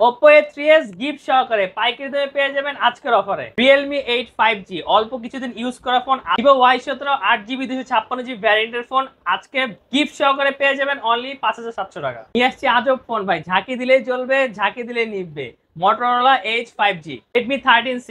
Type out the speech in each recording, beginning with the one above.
Oppo A3s gift সহকারে পাইকারি দামে পেয়ে যাবেন আজকের অফারে Realme 8 5G অল্প কিছুদিন ইউজ করা phone Vivo Y17 8GB 256GB ভ্যারিয়েন্টের ফোন আজকে গিফট সহকারে পেয়ে যাবেন অনলি 5700 টাকা। নিয়ে আসছি আজব ফোন ভাই, ঝাঁকি দিলেই চলবে, ঝাঁকি দিলেই নিবে। Motorola Edge 5G Redmi 13C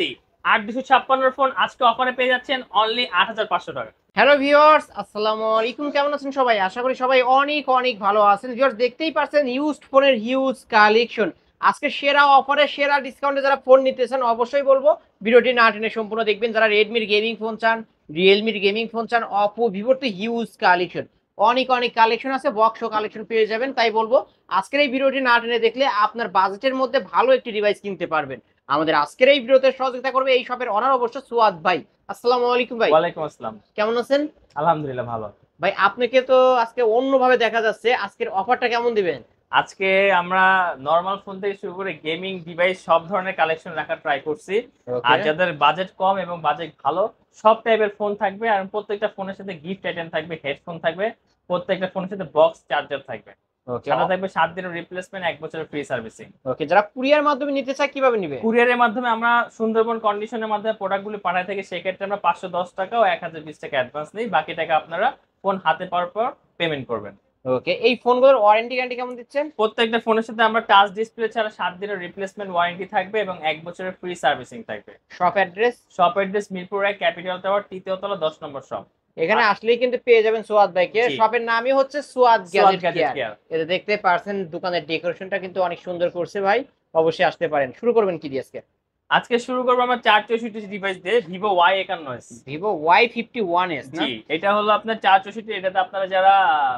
8256 phone আজকে অফারে পেয়ে যাচ্ছেন অনলি 8500 টাকা। হ্যালো ভিউয়ার্স, আসসালামু আলাইকুম। কেমন আছেন সবাই? আশা করি সবাই অনেক অনেক ভালো আছেন। ভিউয়ার্স, দেখতেই পাচ্ছেন ইউজড ফোনের হিউজ কালেকশন। আজকে সেরা অফারে সেরা ডিসকাউন্টে যারা ফোন নিতে চান অবশ্যই বলবো ভিডিওটি না টেনে সম্পূর্ণ দেখবেন। যারা রেডমির গেমিং ফোন চান, রিয়েলমির গেমিং ফোন চান, অপো ভিভোর তো হিউজ কালেকশন, অনেক অনেক কালেকশন আছে, বক্সও কালেকশন পেয়ে যাবেন। তাই বলবো আজকের এই ভিডিওটি না টেনে দেখলে আপনার বাজেটের মধ্যে ভালো একটি ডিভাইস কিনতে পারবেন। আমাদের আজকের এই ভিডিওতে সহযোগিতা করবে এই শপের অনার অবশ্য সুয়াদ ভাই। আসসালামু আলাইকুম ভাই। ওয়ালাইকুম আসসালাম। কেমন আছেন? আলহামদুলিল্লাহ ভালো। ভাই আপনাকে তো আজকে অন্যভাবে দেখা যাচ্ছে, আজকের অফারটা কেমন দিবেন? আজকে আমরা নরমাল ফোন থেকে শুরু করে গেমিং ডিভাইস সব ধরনের কালেকশন রাখার ট্রাই করছি। আর যাদের বাজেট কম এবং বাজেট ভালো সব টাইপের ফোন থাকবে, আর প্রত্যেকটা ফোনের সাথে গিফট আইটেম থাকবে, হেডফোন থাকবে, প্রত্যেকটা ফোনের সাথে বক্স চার্জার থাকবে। সাথে থাকবে 7 দিনের রিপ্লেসমেন্ট, 1 বছরের ফ্রি সার্ভিসিং। ওকে, যারা কুরিয়ার মাধ্যমে নিতে চায় কিভাবে নিবে? কুরিয়ারের মাধ্যমে আমরা সুন্দরবন কন্ডিশনের মাধ্যমে প্রোডাক্টগুলো পাঠাই থাকি। সেক্ষেত্রে আমরা 510 টাকা ও 1020 টাকা অ্যাডভান্স নিই, বাকি টাকা আপনারা ফোন হাতে পাওয়ার পর পেমেন্ট করবেন। ওকে, এই ফোনগুলোর ওয়ারেন্টি গ্যারান্টি কেমন দিচ্ছেন? প্রত্যেকটা ফোনের সাথে আমরা টাচ ডিসপ্লে ছাড়া 7 দিনের রিপ্লেসমেন্ট ওয়ারেন্টি থাকবে এবং 1 বছরের ফ্রি সার্ভিসিং থাকবে। Shop address? Shop address Mirpur 1 capital tower 3য় তলা 10 নম্বর শপ। এখানে আসলেই কিন্তু পেয়ে যাবেন সুয়াদ ভাইকে। শপের নামই হচ্ছে সুয়াদ গ্যাজেট কেয়ার। কেয়ার। এটা দেখতে পারছেন দোকানের ডেকোরেশনটা কিন্তু অনেক সুন্দর করছে ভাই, অবশ্যই আসতে পারেন। শুরু করবেন কি দিয়ে আজকে? আজকে শুরু করবো আমরা 464 ডিভাইস দিয়ে, Vivo Y51s। Vivo Y51s না? জি, এটা হলো আপনার 464। এটাতে আপনারা যারা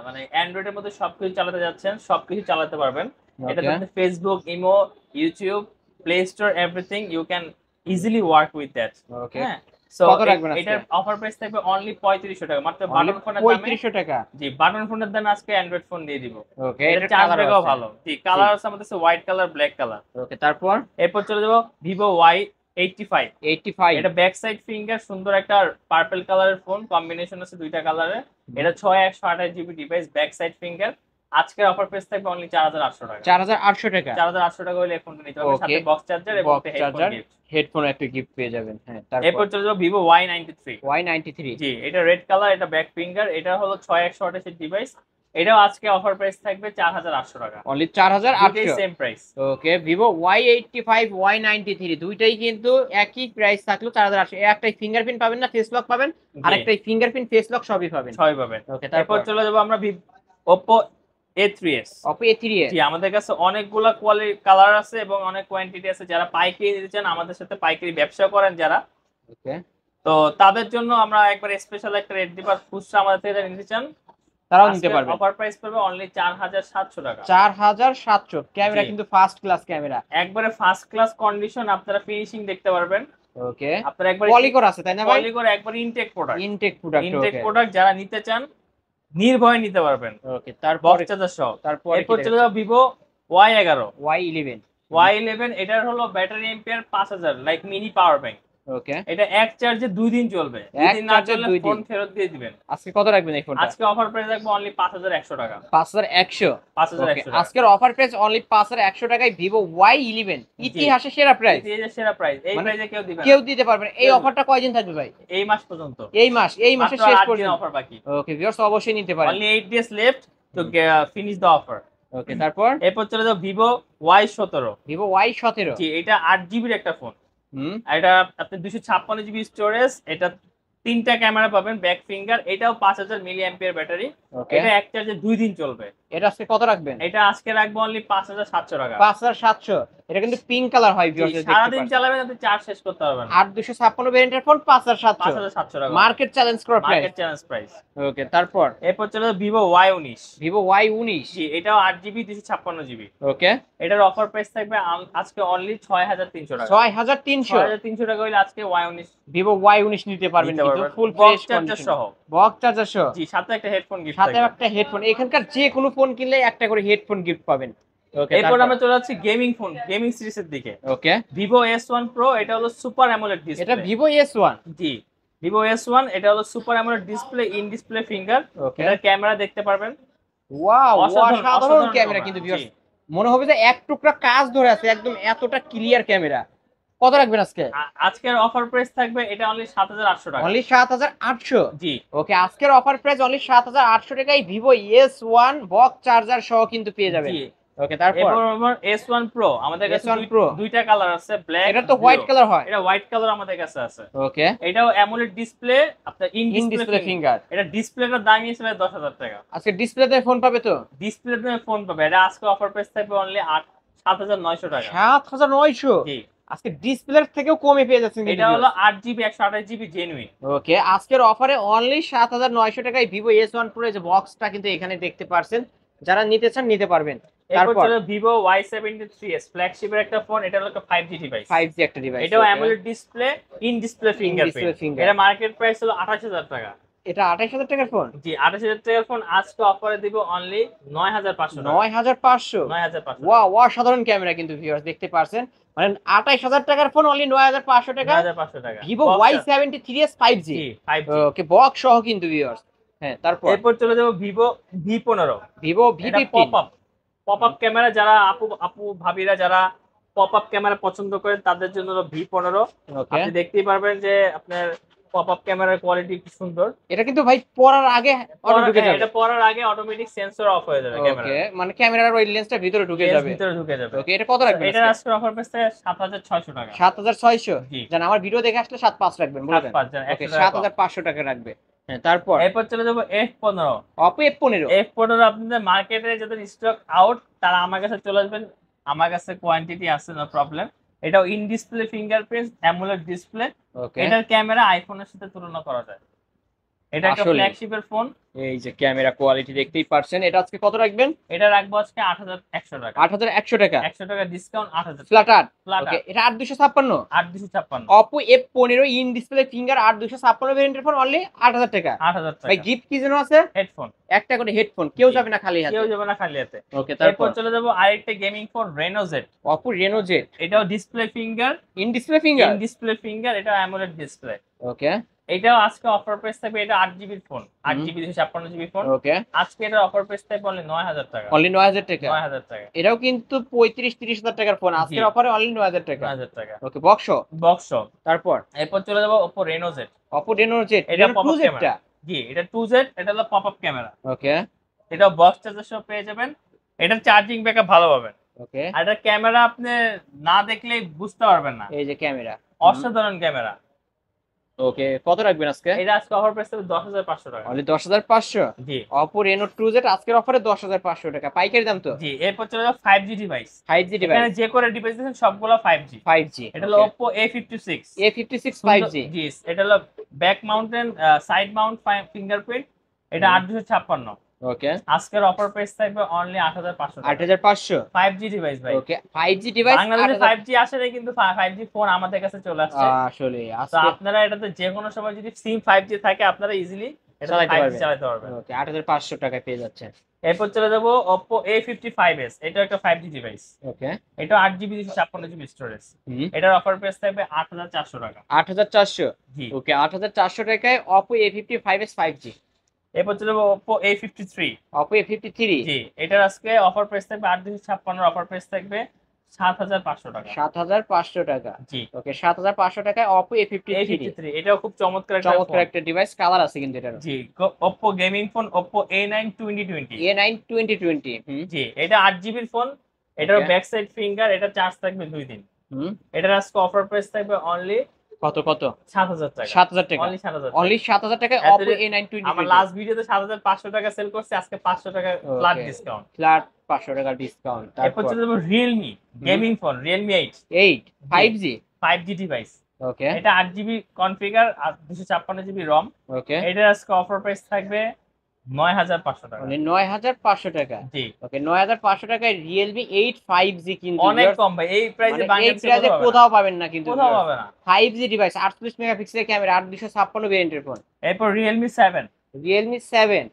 মানে অ্যান্ড্রয়েড এর মধ্যে সবকিছু চালাতে যাচ্ছেন সবকিছু চালাতে পারবেন। এটাতে আপনি Facebook, Imo, YouTube, Play Store, everything you can easily work with that. Okay, হ্যাঁ, সো এটার অফার প্রাইস থাকবে অনলি 3500 টাকা, মাত্র বাটন ফোনের দামে। 3500 টাকা? জি, বাটন ফোনের দামে আজকে অ্যান্ড্রয়েড ফোন দিয়ে দিব। ওকে, এটা চার্জ ব্যাকও ভালো। জি, কালার আছে আমাদের কাছে হোয়াইট কালার, ব্ল্যাক কালার। ওকে, তারপর এরপর চলে যাব Vivo Y85। এটা ব্যাক সাইড ফিঙ্গার, সুন্দর একটা পার্পল কালারের ফোন, কম্বিনেশন আছে দুইটা কালারে। এটা 6128GB device, back side finger. আজকের অফার প্রাইস থাকবে অনলি 4800 টাকা। 4800 টাকা? 4800 টাকা হলে এই ফোনটা নিতে পারবেন, সাথে বক্স চার্জার এবং হেডফোন একটা গিফট পেয়ে যাবেন। হ্যাঁ, এরপর চলে যাব Vivo Y93। জি, এটা রেড কালার, এটা ব্যাক ফিঙ্গার, এটা হলো 6128 এর ডিভাইস। এটাও আজকে অফার প্রাইস থাকবে 4800 টাকা, only 4800। Same price. Okay, Vivo Y85 Y93 দুইটাই কিন্তু একই প্রাইস থাকলো 4800। একটাই ফিঙ্গারপ্রিন্ট পাবেন না, ফেস লক পাবেন, আরেকটাই ফিঙ্গারপ্রিন্ট ফেস লক, সবই পাবেন। ওকে, তারপর চলে যাব আমরা Oppo A3s। Oppo A3s, জি, আমাদের কাছে অনেকগুলা কোয়ালিটি কালার আছে এবং অনেক কোয়ান্টিটি আছে। যারা পাইকারি নিতে চান, আমাদের সাথে পাইকারি ব্যবসা করেন যারা, ওকে, তো তাদের জন্য আমরা একবার স্পেশাল একটা রেট দিব। আর খুচরা আমাদের থেকে যারা নিতে চান তারাও নিতে পারবে। অফার প্রাইস পাবে অনলি 4700 টাকা। 4700। ক্যামেরা কিন্তু ফার্স্ট ক্লাস ক্যামেরা, একবারে ফার্স্ট ক্লাস কন্ডিশন, আপনারা ফিনিশিং দেখতে পারবেন। ওকে, আপনারা একবার পলিকর আছে তাই না ভাই? পলিকর একবার ইনটেক প্রোডাক্ট যারা নিতে চান নির্ভয়ে নিতে পারবেন। ওকে, তারপর বক্স চার্জার সহ। এরপর চলে যাও Vivo Y11। এটার হলো battery ampere 5000, like mini power bank. Okay, এটা এক চার্জে 2 দিন চলবে, 2 দিন না চললে ফোন ফেরত দিয়ে দিবেন। আজকে কত রাখবেন এই ফোনটা? আজকে অফার প্রাইস রাখবো অনলি 5100 টাকা। 5100। আজকের অফার প্রাইস অনলি 5100 টাকায় Vivo Y11, ইতিহাসে সেরা প্রাইস। এই প্রাইসে কেউ দিতে পারবে। এই অফারটা কয়দিন থাকবে ভাই? এই মাস পর্যন্ত। এই মাসের শেষ পর্যন্ত অফার বাকি। ওকে ভিউয়ার্স, অবশ্যই নিতে পারেন। Only 8 days left to finish the offer. ওকে, তারপর এরপর চলে যাও Vivo Y17। জি, এটা 8GB এর একটা ফোন। এটা আপনি 256GB স্টোরেজ, এটা 3টা ক্যামেরা পাবেন, ব্যাক ফিঙ্গার, এটাও 5000 মিলি অ্যাম্পিয়ার ব্যাটারি। এটা এক চার্জে 2 দিন চলবে। এটা আজকে কত রাখবেন? এটা আজকে রাখবো অনলি 5700 টাকা। 5700। এটা কিন্তু পিঙ্ক কালার হয় ভিউয়ার্স, সারা দিন চালাবেন, আপনি চার্জ শেষ করতে পারবেন। 8256 ভেরিয়েন্টের ফোন 5700 টাকা, মার্কেট চ্যালেঞ্জ প্রাইস। ওকে, তারপর এরপর চলে Vivo Y19। জি, এটাও 8GB 256GB। ওকে, এটার অফার প্রাইস থাকবে আজকে অনলি 6300 টাকা। 6300 টাকা হইলে আজকে Vivo Y19 নিতে পারবেন কিন্তু ফুল ফ্রেশ কন্ডিশন সহ, বক্স চার্জার সহ। জি, সাথে একটা হেডফোন গিফট সাথে একটা হেডফোন। এখানকার যে কোনো ফোন কিনলে একটা করে হেডফোন গিফট পাবেন। ওকে, এরপর আমরা চলে যাচ্ছি গেমিং সিরিজের দিকে। ওকে, Vivo S1 Pro। এটা হলো সুপার অ্যামোলেড ডিসপ্লে। এটা Vivo S1? জি, Vivo S1। এটা হলো super AMOLED display, in display finger. Okay, এটার ক্যামেরা দেখতে পারবেন। ওয়াও, অসাধারণ ক্যামেরা কিন্তু ভিউয়ার্স। মনে হবে যে এক টুকরা কাজ ধরে আছে, একদম এতটা ক্লিয়ার ক্যামেরা। কত রাখবেন আজকে? আজকের অফার প্রাইস থাকবে এটা অনলি 7,800 টাকা। অনলি 7,800। জি ওকে, আজকের অফার প্রাইস অনলি 7,800 টাকায় ভিভো S1 বক্স চার্জার সহ কিন্তু পেয়ে যাবেন। জি। ওকে, তারপর এরপর S1 Pro আমাদের কাছে S1 Pro দুইটা কালার আছে, ব্ল্যাক। এটা তো হোয়াইট কালার হয়। এটা হোয়াইট কালার আমাদের কাছে আছে। ওকে, এটাও অ্যামোলেড ডিসপ্লে, আপনার in in display display finger. এটা ডিসপ্লেটার দাম হিসেবে 10,000 টাকা। আজকে ডিসপ্লেতে ফোন পাবে তো? ডিসপ্লেতে ফোন পাবে, এটা আজকে অফার প্রাইস থাকবে অনলি 7,900 টাকা। 7,900। জি আজকে ডিসপ্লের থেকেও কমে পেয়ে যাচ্ছেন। এটা হলো 8GB 128GB জেনুইন। ওকে, আজকের অফারে অনলি 7,900 টাকায় ভিভো S1 Pro যে বক্সটা কিন্তু এখানে দেখতে পারছেন, যারা নিতে চান নিতে পারবেন। এরপর তারপর চলো Vivo Y73s ফ্ল্যাগশিপের একটা ফোন, এটা হলো একটা 5G ডিভাইস। 5G একটা ডিভাইস। এটাও AMOLED display, in display fingerprint. finger। এটা মার্কেট প্রাইস হলো 28,000 টাকা। এটা 28,000 টাকার ফোন। জি 28,000 টাকার ফোন আজকে অফারে দিব অনলি 9,500 টাকা। 9,500। 9,500 ওয়াও, অসাধারণ ক্যামেরা কিন্তু ভিউয়ার্স দেখতে পারছেন। মানে 28,000 টাকার ফোন অনলি 9,500 টাকা। 9,500 টাকা। Vivo Y73s 5G। জি 5G। ওকে, বক্স সহ কিন্তু ভিউয়ার্স। হ্যাঁ, তারপর এরপর চলে যাব Vivo V15। ভিভো এটা V15। পপ আপ ক্যামেরা, যারা আপু ভাবিরা যারা পপ আপ ক্যামেরা পছন্দ করেন তাদের জন্য হলো V15। ওকে, আপনি দেখতেই পারবেন যে আপনার পপ আপ ক্যামেরার কোয়ালিটি কি সুন্দর। এটা কিন্তু ভাই পড়ার আগে অটো ঢুকে যাবে। এটা পরার আগে অটোমেটিক সেন্সর অফ হয়ে যাবে ক্যামেরা। ওকে, মানে ক্যামেরার ওই লেন্সটা ভিতরে ঢুকে যাবে। ভিতরে ঢুকে যাবে। ওকে, এটা কত রাখবেন? এটা আজকে অফার পেছে 7,600 টাকা। 7,600। জি। জান আমার ভিডিও দেখে আসলে 7,500 রাখবেন বলবেন। 7,500 জান, ওকে, 100 টাকা কম। 7,500 টাকা রাখবে। হ্যাঁ, তারপর এরপর চলে যাব F15। Oppo F15। F15 আপনাদের মার্কেটে যাদের স্টক আউট তারা আমার কাছে চলে আসবেন, আমার কাছে কোয়ান্টিটি আছে, নো প্রবলেম। এটাও in display fingerprint AMOLED display. Okay, এটার ক্যামেরা আইফোনের সাথে তুলনা করা যায়। এটা একটা আসলে ফ্ল্যাগশিপের ফোন। এই যে ক্যামেরা কোয়ালিটি দেখতেই পারছেন। এটা আজকে কত রাখবেন? এটা রাখবো আজকে 8,100 টাকা। 8,100 টাকা 100 টাকা ডিসকাউন্ট 8,000 ফ্ল্যাট আট। ফ্ল্যাট ওকে, এটা 8,256। 8,256। Oppo F15 in display finger 8,256 ভেরিয়েন্টের ফোন অনলি 8,000 টাকা। 8,000 ভাই টাকা। গিফট কি যেন আছে? হেডফোন। একটা করে হেডফোন, কেউ যাবে না খালি হাতে। কেউ যাবে না খালি হাতে। ওকে, এরপর তারপর চলে যাব আরেকটা gaming phone Reno Z। Oppo Reno Z এটাও display finger, in display finger. In display finger, এটা অ্যামোলেড ডিসপ্লে। ওকে, এটাও আজকে অফার প্রাইস থাকবে, এটা 8GB phone, 8GB 256GB phone. ওকে, আজকে এটার অফার প্রাইস থাকবে অনলি 9,000 টাকা। অনলি 9,000 টাকা। 9,000 টাকা। এটাও কিন্তু 35-30,000 টাকার ফোন, আজকের জি। অফারে অনলি 9,000 টাকা। 9,000 টাকা। ওকে, বক্স। বক্স। তারপর এরপর চলে যাব Oppo Reno Z। Oppo Reno Z এটা Reno pop 2Z up camera. জি এটা 2Z, এটা হলো পপ আপ ক্যামেরা। ওকে, এটা বক্স চার্জার সহ পেয়ে যাবেন। এটার চার্জিং ব্যাকআপ ভালো পাবেন। ওকে, আর এটা ক্যামেরা আপনি না দেখলেই বুঝতে পারবেন না, এই যে ক্যামেরা অসাধারণ ক্যামেরা। ওকে, কত রাখবেন আজকে? এটা আজকে অফার প্রাইস থাকবে 10,500 টাকা। অনলি 10,500। জি Oppo Reno 2Z আজকের অফারে 10,500 টাকা, পাইকারি দাম তো। জি। এরপর চলে যাব 5G ডিভাইস। 5G এখানে ডিভাইস। যে করে ডিভাইস দিয়েছেন সবগুলো 5G। 5G এটা হলো Oppo A56। A56 5G। জি এটা হলো back mountain side Mount fingerprint. এটা 8,256। ওকে, আজকের অফার প্রাইস থাকবে অনলি 8,500 টাকা। 8,500। 5G ডিভাইস ভাই। ওকে, 5G ডিভাইস বাংলাদেশে 5G আসে নাই, কিন্তু 5G ফোন আমাদের কাছে চলে আসছে। আসলে তো আজকে আপনারা এটাতে যে কোনো সময় যদি সিম 5G থাকে আপনারা ইজিলি এটা চালাতে 5G পারবেন। চালাতে পারবেন। ওকে, 8,500 টাকায় পেয়ে যাচ্ছেন। এরপর চলে যাব Oppo A55s। এটা একটা 5G ডিভাইস। ওকে, এটা 8GB 256GB স্টোরেজ। হুম, এটার অফার প্রাইস থাকবে 8,400 টাকা। 8,400। জি। ওকে, 8,400 টাকায় Oppo A55s 5G। এরপর চলে যাব Oppo A53। Oppo A53। জি এটার আজকে অফার প্রাইস থাকবে 8,256 অফার প্রাইস থাকবে 7,500 টাকা। 7,500 টাকা। জি ওকে, 7,500 টাকায় Oppo A53। A53 এটাও খুব চমৎকার একটা চমৎকার ফোন। একটা ডিভাইস, কালার আছে কিন্তু এটার। জি Oppo gaming phone Oppo A9 2020। A9 2020। হুম, জি এটা 8GB এর ফোন। এটার Okay. ব্যাক সাইড ফিঙ্গার, এটা চার্জ থাকবে 2 দিন। হুম, এটার আজকে অফার প্রাইস থাকবে অনলি কত 7,000 টাকা। 7,000 টাকা। অনলি 7,000। অনলি 7,000 টাকায় এত Oppo রে- A9 আমার 2020। লাস্ট ভিডিওতে 7,500 টাকা সেল করছে, আজকে 500 টাকা ফ্ল্যাট Okay. ডিসকাউন্ট। ফ্ল্যাট 500 টাকা ডিসকাউন্ট। এরপর তারপর চলে যাবো Realme gaming phone Realme 8 8 5G। 5G device. Okay, এটা 8GB কনফিগার আর 256GB রম। ওকে, এটার আজকে অফার প্রাইস থাকবে 9,500 টাকা। মানে 9,500 টাকা। জি ওকে, 9,500 টাকায় Realme 8 5G কিন্তু অনেক viewers, কম ভাই, এই প্রাইসে মানে এই বাংলাদেশে প্রাইসে কোথাও পাবেন না কিন্তু কোথাও viewers। পাবে না। 5G ডিভাইস 48 মেগাপিক্সেলের ক্যামেরা 8,256 ভেরিয়েন্টের ফোন। এরপর Realme 7। Realme 7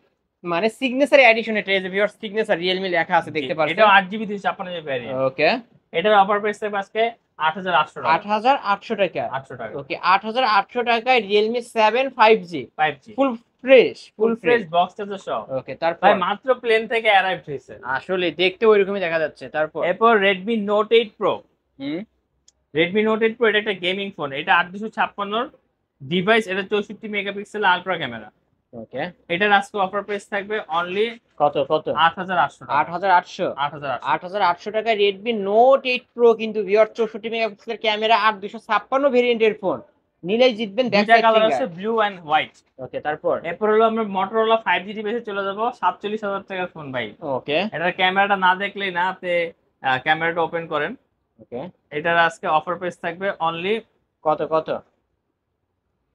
মানে সিগনেচার এডিশন, এটা এই যে ভিউয়ার্স সিগনেচার Realme লেখা আছে দেখতে পাচ্ছেন। এটাও 8GB 256GB ভ্যারিয়েন্ট। ওকে, এটার অফার প্রাইস থাকবে আজকে 8,800 টাকা। 8,800 টাকা। 800 টাকা। ওকে, 8,800 টাকায় Realme 7 5G 5G ফুল ফুল ফ্রেশ বক্স চার্জার সহ। ওকে, তারপর ভাই মাত্র প্লেন থেকে অ্যারাইভ হয়েছে। আসলে দেখতে ওইরকমই দেখা যাচ্ছে। তারপর এরপর Redmi Note 8 Pro। হুম, Redmi Note 8 Pro এটা একটা গেমিং ফোন, এটা 8256 ডিভাইস, এটা 64 মেগাপিক্সেল আলট্রা ক্যামেরা। ওকে, এটার আজকে অফার প্রাইস থাকবে অনলি কত কত 8800 টাকা। 8800 8800। 8800 টাকায় রেডমি নোট 8 প্রো কিন্তু ভিউয়ার 64 মেগাপিক্সেলের ক্যামেরা আর 256 ভেরিয়েন্টের ফোন। নিলেই জিতবেন। দুইটা কালার আছে, ব্লু এন্ড হোয়াইট। ওকে, তারপর এরপর হলো আমরা Motorola 5G ডিভাইসে চলে যাব, 47000 টাকার ফোন ভাই। ওকে এটার ক্যামেরাটা না দেখলেই না, আপনি ক্যামেরাটা ওপেন করেন। ওকে, এটার আজকে অফার প্রাইস থাকবে অনলি, কত কত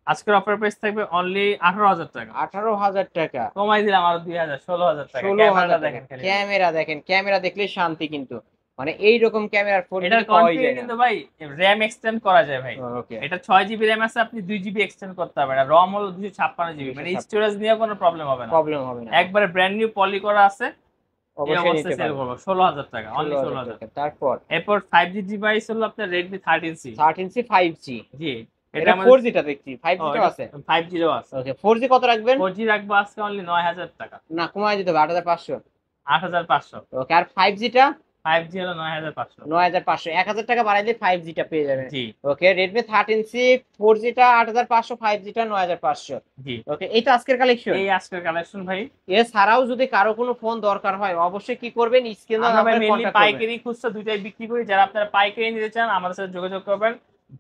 আজকের অফার প্রাইস থাকবে অনলি 18000 টাকা। 18000 টাকা, কমাই দিলাম আরো 2000, 16000 টাকা। 16000 ক্যামেরাটা টাকা। দেখেন খালি। ক্যামেরা দেখেন, ক্যামেরা দেখলে শান্তি কিন্তু, মানে এইরকম ক্যামেরার ফোন এটার কিন্তু পাওয়াই কনফিগার যায় কিন্তু না। ভাই র‍্যাম এক্সটেন্ড করা যায় ভাই। ওকে, এটা 6 জিবি র‍্যাম আছে, আপনি 2 জিবি এক্সটেন্ড করতে পারবেন। আর রম হলো 256 জিবি, মানে 256 স্টোরেজ নিয়ে কোনো প্রবলেম হবে না। প্রবলেম হবে না। একবারে ব্র্যান্ড নিউ পলি করা আছে। এই অবশ্যই অবস্থায় নিতে সেল পারবেন। করবো 16000 টাকা, অনলি 16000 16000। টাকা। তারপর এরপর 5G ডিভাইস হলো আপনার Redmi 13C। 13C 5G, জি, এটা এটা আমাদের 4G টা দেখছি, 5G টাও আছে। 5G ও আছে। ওকে, 4G কত রাখবেন? 4G রাখবো আজকে অনলি 9000 টাকা, না, কমায় দিতে হবে 8500। 8500। ওকে, আর 5G টা 5G হলো 9500। 9500, 1000 টাকা বাড়াইলে 5G টা পেয়ে যাবেন। জি ওকে, Redmi 13C 4G টা 8500, 5G টা 9500। জি, ওকে, এইটা আজকের কালেকশন। এই আজকের কালেকশন ভাই। এছাড়াও যদি কারো কোনো ফোন দরকার হয় অবশ্যই কি করবেন, স্ক্রিনে আমরা ভাই নাম্বারে মেইনলি কন্টাক্ট করবেন। পাইকারি খুচরা দুইটাই বিক্রি করি। যারা আপনারা পাইকারি নিতে চান আমাদের সাথে যোগাযোগ করবেন,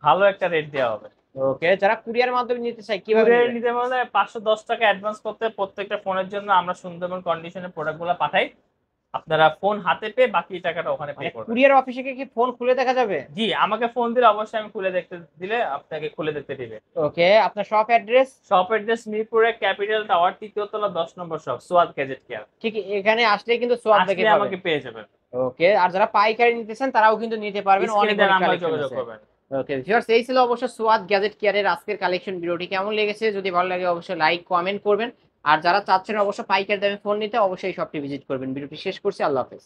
ভালো একটা রেট দেওয়া হবে। ওকে, যারা কুরিয়ার মাধ্যমে নিতে চায় কিভাবে কুরিয়ারে নেবে? নিতে হলে 510 টাকা অ্যাডভান্স করতে, প্রত্যেকটা ফোনের জন্য আমরা সুন্দরবন কন্ডিশনে প্রোডাক্টগুলো পাঠাই। আপনারা ফোন হাতে পেয়ে বাকি টাকাটা ওখানে পে মানে করবেন। কুরিয়ার অফিসে কি ফোন খুলে দেখা যাবে? জি, আমাকে ফোন দিলে অবশ্যই আমি খুলে দেখতে দিলে আপনাকে খুলে দেখতে দিবে। ওকে, আপনার শপ অ্যাড্রেস? শপ অ্যাড্রেস মিরপুরে ক্যাপিটাল টাওয়ার, 3য় তলা, 10 নম্বর শপ, সোয়াদ গ্যাজেট কেয়ার। ঠিক এখানে আসলে কিন্তু সোয়াদ দেখে আসলে পাবেন। আমাকে পেয়ে যাবেন। ওকে, আর যারা পাইকারি নিতে চান তারাও কিন্তু নিতে পারবেন, অনেক স্ক্রিনে দেওয়া অনেক নাম্বারে কালেকশন যোগাযোগ আছে। করবেন। ওকে ভিউয়ার্স, এই ছিল অবশ্য সোয়াদ গ্যাজেট কেয়ারের আজকের কালেকশন। ভিডিওটি কেমন লেগেছে যদি ভালো লাগে অবশ্যই লাইক কমেন্ট করবেন। আর যারা চাচ্ছেন অবশ্যই পাইকারি দামে ফোন নিতে অবশ্যই এই শপটি ভিজিট করবেন। ভিডিওটি শেষ করছি, আল্লাহ হাফেজ।